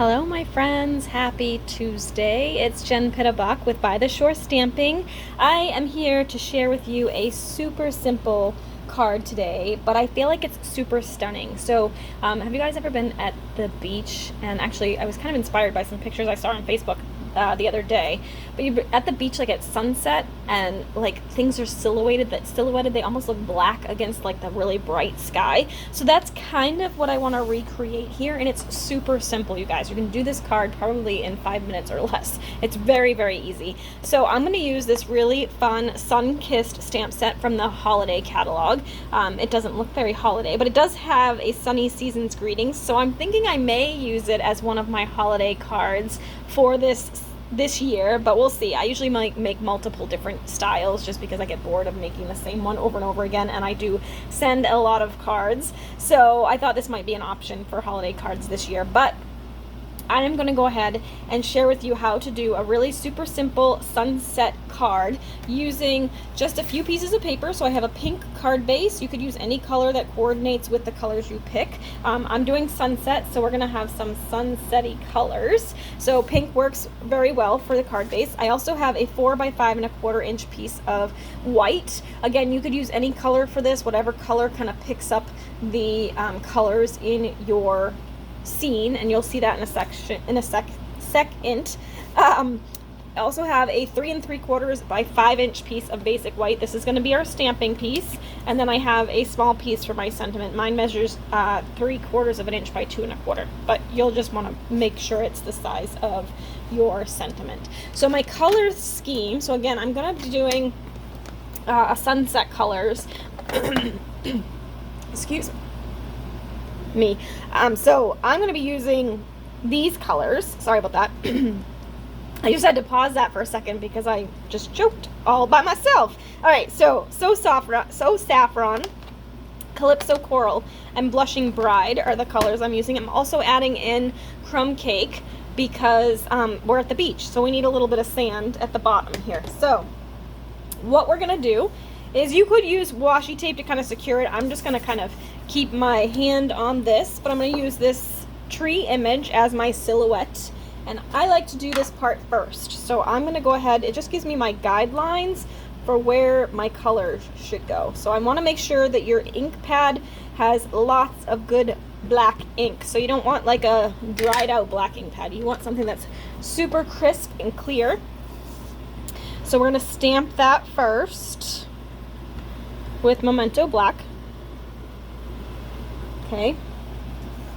Hello my friends, happy Tuesday. It's Jen Pittabach with By the Shore Stamping. I am here to share with you a super simple card today, but I feel like it's super stunning. So have you guys ever been at the beach? And actually I was kind of inspired by some pictures I saw on Facebook the other day, but you're at the beach like at sunset and like things are silhouetted, they almost look black against like the really bright sky. So that's kind of what I want to recreate here, and it's super simple, you guys. You can do this card probably in 5 minutes or less. It's very, very easy. So I'm going to use this really fun sun-kissed stamp set from the holiday catalog. It doesn't look very holiday, but it does have a sunny season's greetings, so I'm thinking I may use it as one of my holiday cards for this year, but we'll see. I usually might make multiple different styles just because I get bored of making the same one over and over again, and I do send a lot of cards, so I thought this might be an option for holiday cards this year. But I am going to go ahead and share with you how to do a really super simple sunset card using just a few pieces of paper. So I have a pink card base. You could use any color that coordinates with the colors you pick. I'm doing sunset, so we're going to have some sunsetty colors. So pink works very well for the card base. I also have a 4 by 5¼ inch piece of white. Again, you could use any color for this, whatever color kind of picks up the colors in your scene, and you'll see that in a second. I also have a 3 3/4 by 5 inch piece of basic white. This is going to be our stamping piece, and then I have a small piece for my sentiment. Mine measures 3/4 inch by 2 1/4, but you'll just want to make sure it's the size of your sentiment. So my color scheme, so again, I'm going to be doing a sunset colors. Excuse me. So I'm going to be using these colors. Sorry about that. I just had to pause that for a second because I just choked all by myself. All right, so Saffron, Calypso Coral, and Blushing Bride are the colors I'm using. I'm also adding in Crumb Cake because we're at the beach, so we need a little bit of sand at the bottom here. So what we're going to do is, you could use washi tape to kind of secure it. I'm just going to kind of keep my hand on this, but I'm going to use this tree image as my silhouette, and I like to do this part first. So I'm going to go ahead, it just gives me my guidelines for where my colors should go. So I want to make sure that your ink pad has lots of good black ink. So you don't want like a dried out black ink pad. You want something that's super crisp and clear. So we're going to stamp that first with Memento Black. Okay,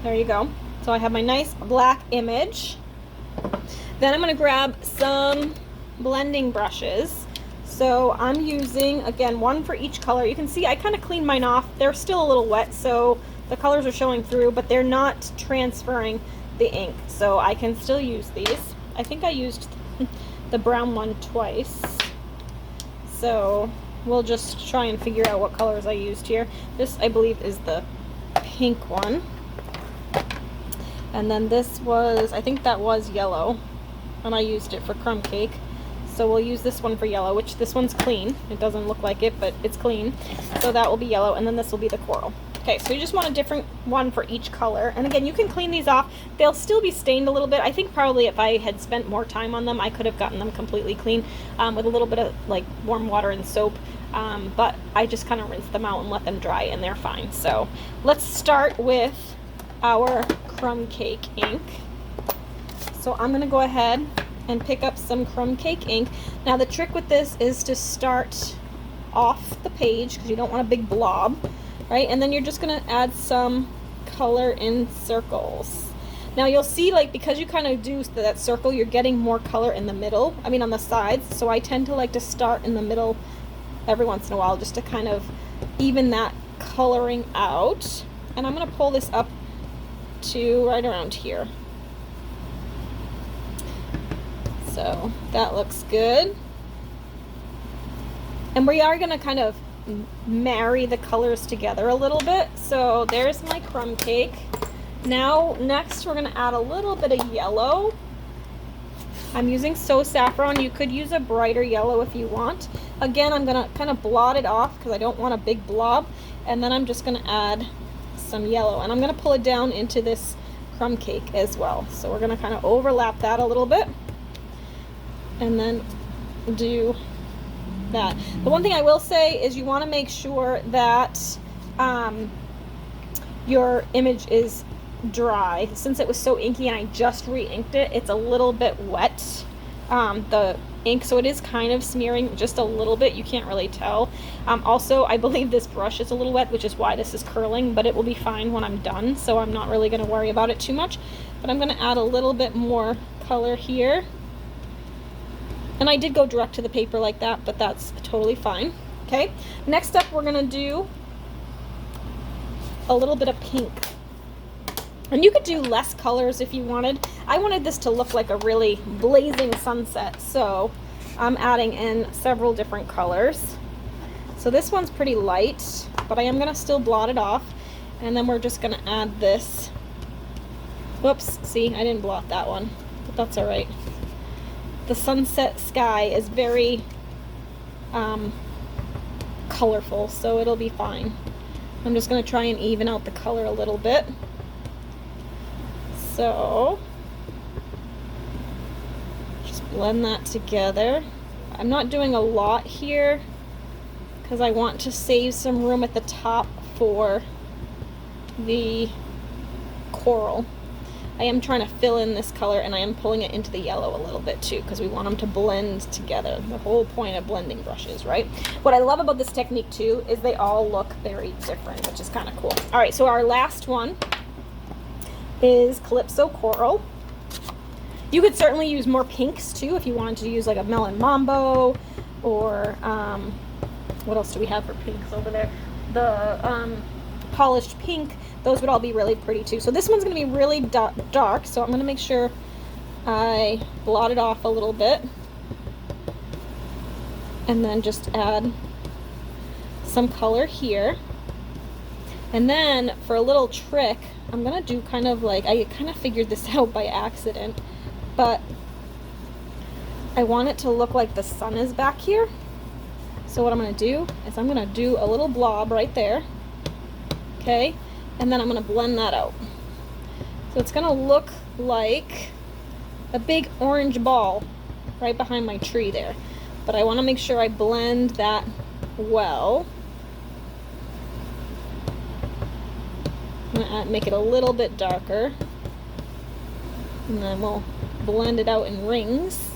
there you go. So I have my nice black image. Then I'm going to grab some blending brushes. So I'm using, again, one for each color. You can see I kind of cleaned mine off. They're still a little wet, so the colors are showing through, but they're not transferring the ink. So I can still use these. I think I used the brown one twice. So we'll just try and figure out what colors I used here. This, I believe, is the pink one. And then this was, I think that was yellow, and I used it for Crumb Cake. So we'll use this one for yellow, which this one's clean. It doesn't look like it, but it's clean. So that will be yellow, and then this will be the coral. Okay, so you just want a different one for each color. And again, you can clean these off. They'll still be stained a little bit. I think probably if I had spent more time on them, I could have gotten them completely clean with a little bit of like warm water and soap. But I just kind of rinsed them out and let them dry, and they're fine. So let's start with our Crumb Cake ink. So I'm going to go ahead and pick up some Crumb Cake ink. Now the trick with this is to start off the page because you don't want a big blob. Right, and then you're just going to add some color in circles. Now you'll see, like, because you kind of do that circle, you're getting more color in the middle, I mean on the sides, so I tend to like to start in the middle every once in a while just to kind of even that coloring out. And I'm going to pull this up to right around here. So that looks good. And we are going to kind of marry the colors together a little bit. So there's my Crumb Cake. Now next we're going to add a little bit of yellow. I'm using So Saffron. You could use a brighter yellow if you want. Again, I'm going to kind of blot it off because I don't want a big blob. And then I'm just going to add some yellow, and I'm going to pull it down into this crumb cake as well. So we're gonna kind of overlap that a little bit and then do that. The one thing I will say is you want to make sure that your image is dry. Since it was so inky and I just re-inked it, it's a little bit wet, the ink, so it is kind of smearing just a little bit. You can't really tell. Also, I believe this brush is a little wet, which is why this is curling, but it will be fine when I'm done, so I'm not really going to worry about it too much. But I'm going to add a little bit more color here. And I did go direct to the paper like that, but that's totally fine. Okay, next up we're going to do a little bit of pink. And you could do less colors if you wanted. I wanted this to look like a really blazing sunset, so I'm adding in several different colors. So this one's pretty light, but I am going to still blot it off. And then we're just going to add this. Whoops, see, I didn't blot that one, but that's all right. The sunset sky is very colorful, so it'll be fine. I'm just going to try and even out the color a little bit. So just blend that together. I'm not doing a lot here because I want to save some room at the top for the coral. I am trying to fill in this color, and I am pulling it into the yellow a little bit too because we want them to blend together. The whole point of blending brushes, right? What I love about this technique too is they all look very different, which is kind of cool. All right, so our last one is Calypso Coral. You could certainly use more pinks too if you wanted to use like a Melon Mambo, or what else do we have for pinks over there? The polished pink. Those would all be really pretty too. So this one's going to be really dark, so I'm going to make sure I blot it off a little bit and then just add some color here. And then for a little trick, I'm going to do kind of like, I kind of figured this out by accident, but I want it to look like the sun is back here. So what I'm going to do is I'm going to do a little blob right there. Okay. And then I'm going to blend that out. So it's going to look like a big orange ball right behind my tree there. But I want to make sure I blend that well. I'm going to make it a little bit darker. And then we'll blend it out in rings.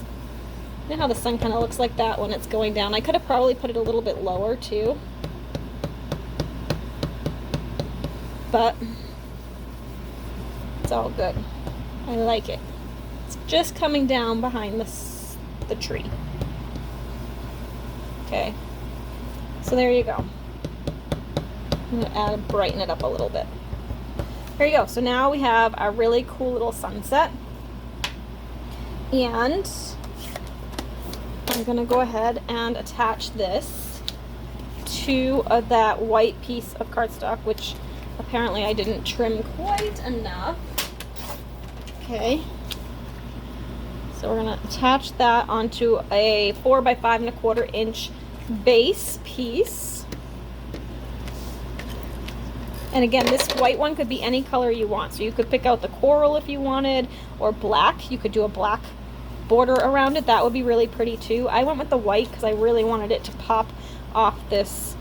You know how the sun kind of looks like that when it's going down? I could have probably put it a little bit lower too. But it's all good. I like it. It's just coming down behind the tree. Okay, so there you go. I'm going to brighten it up a little bit. There you go. So now we have a really cool little sunset. And I'm going to go ahead and attach this to that white piece of cardstock, which apparently I didn't trim quite enough. Okay, so we're going to attach that onto a 4 by 5 1/4 inch base piece. And again, this white one could be any color you want. So you could pick out the coral if you wanted, or black. You could do a black border around it. That would be really pretty too. I went with the white because I really wanted it to pop off this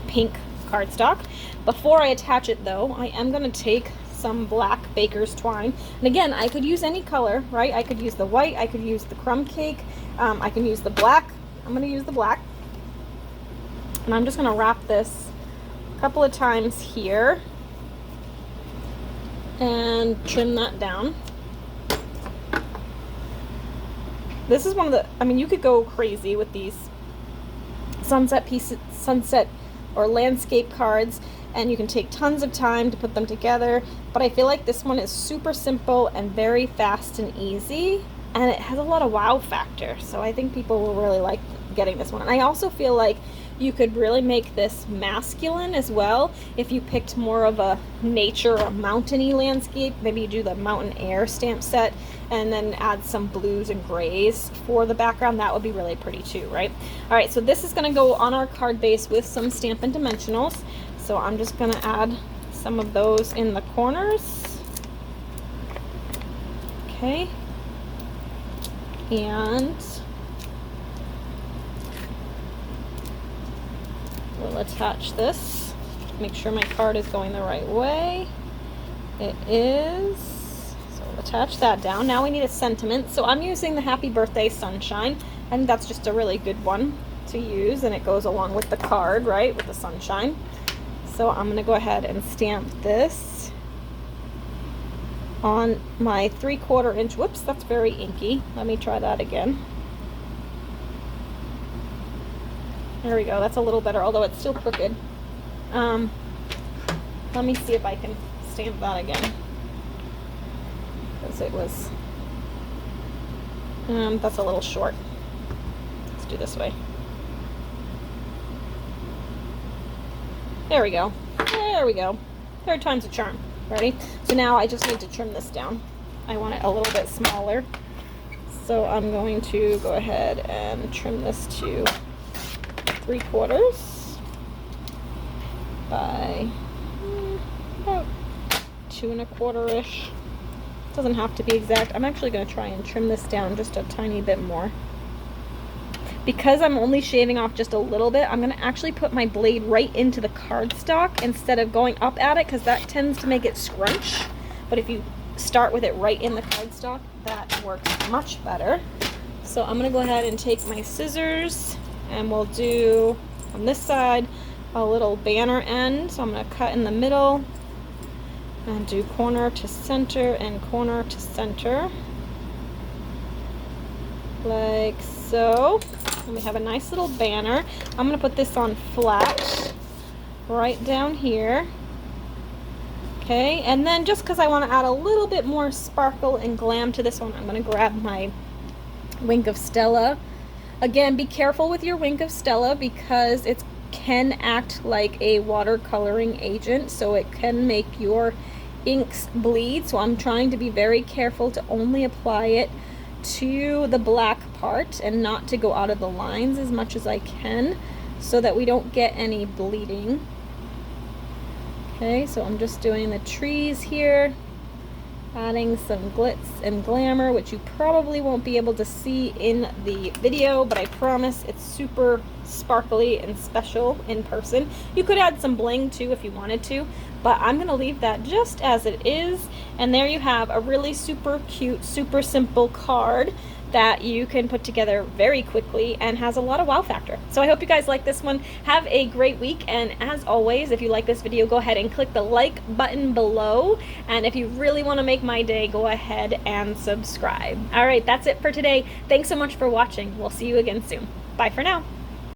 pink cardstock. Before I attach it though, I am going to take some black baker's twine. And again, I could use any color, right? I could use the white, I could use the crumb cake, I can use the black. I'm going to use the black. And I'm just going to wrap this a couple of times here and trim that down. This is one of the, I mean, you could go crazy with these sunset pieces, sunset or landscape cards, and you can take tons of time to put them together, but I feel like this one is super simple and very fast and easy, and it has a lot of wow factor, so I think people will really like getting this one. And I also feel like you could really make this masculine as well if you picked more of a nature or mountainy landscape. Maybe you do the mountain air stamp set and then add some blues and grays for the background. That would be really pretty too, right? All right, so this is going to go on our card base with some Stampin' Dimensionals. So I'm just going to add some of those in the corners. Okay. And we'll attach this. Make sure my card is going the right way. It is. So we'll attach that down. Now we need a sentiment. So I'm using the Happy Birthday Sunshine. I think that's just a really good one to use, and it goes along with the card, right, with the sunshine. So I'm going to go ahead and stamp this on my 3/4 inch. Whoops, that's very inky. Let me try that again. There we go. That's a little better, although it's still crooked. Let me see if I can stamp that again, because it was, that's a little short. Let's do this way. There we go. There we go. Third time's a charm. Ready? So now I just need to trim this down. I want it a little bit smaller. So I'm going to go ahead and trim this to 3/4 by about 2 1/4-ish. Doesn't have to be exact. I'm actually going to try and trim this down just a tiny bit more. Because I'm only shaving off just a little bit, I'm going to actually put my blade right into the cardstock instead of going up at it, because that tends to make it scrunch. But if you start with it right in the cardstock, that works much better. So I'm going to go ahead and take my scissors, and we'll do on this side a little banner end. So I'm going to cut in the middle and do corner to center and corner to center, like so. And we have a nice little banner. I'm going to put this on flat right down here. Okay, and then just because I want to add a little bit more sparkle and glam to this one, I'm going to grab my Wink of Stella. Again, be careful with your Wink of Stella, because it can act like a watercoloring agent, so it can make your inks bleed. So I'm trying to be very careful to only apply it to the black part and not to go out of the lines as much as I can, so that we don't get any bleeding. Okay, so I'm just doing the trees here, adding some glitz and glamour, which you probably won't be able to see in the video, but I promise it's super sparkly and special in person. You could add some bling too if you wanted to, but I'm going to leave that just as it is. And there you have a really super cute, super simple card that you can put together very quickly and has a lot of wow factor. So I hope you guys like this one. Have a great week, and as always, if you like this video, go ahead and click the like button below, and if you really want to make my day, go ahead and subscribe. All right, that's it for today. Thanks so much for watching. We'll see you again soon. Bye for now.